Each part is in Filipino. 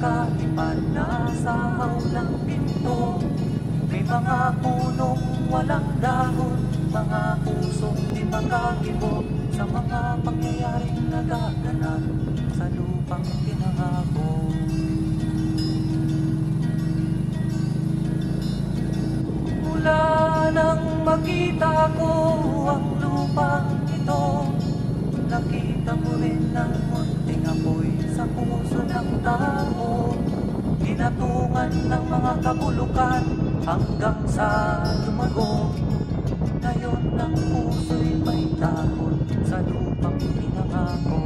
nakalipad na sa hawlang ginto. May mga punong walang dahon, mga pusong di makakibo sa mga pangyayaring nagaganap sa lupang pinangako. Mula nang makita ko ang lupang ito, nakita mo rin ang munting apoy sa puso ng tao. Hinatungan ng mga kabulukan hanggang sa lumago. Ngayon ang puso'y may takot sa lupang pinangako.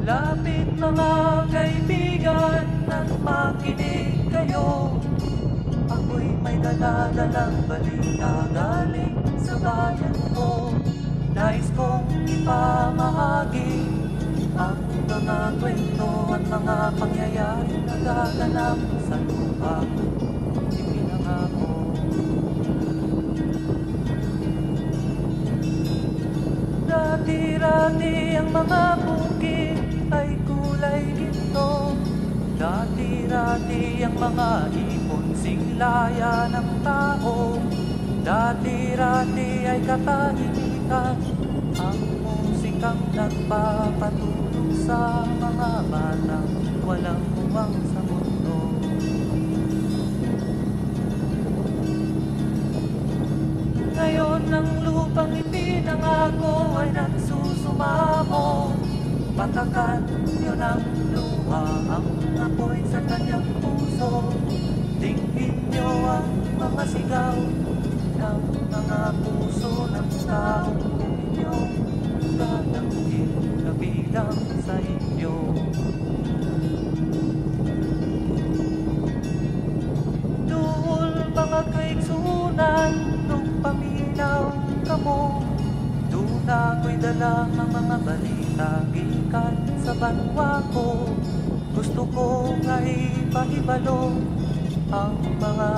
Lapit mga kaibigan at makinig kayo. Ako'y may daladalang balita galing sa bayan ko. Nais kong ipamahagi ang mga kwento at mga pangyayaring nagaganap sa lupang ipinangako. Dati-rati ang mga bukid ay kulay ginto. Dati-rati ang mga ibon singlaya ng tao. Dati-rati ay katahimikan ang musikang nagpapatulog sa mga batang walang uwang sa mundo. Ngayon ang lupang ipinangako ay nagsusumamo. Patakan nyo ng luha ang apoy sa kanyang puso. Tingin nyo ang mga sigaw ng mga puso ng taong inyong dadangin na bilang sa inyo. Duol mga kaigsunan nung paminaw kamo. Doon ako'y dala ang mga balita gikan sa banwa ko. Gusto ko nga ipahibalo ang mga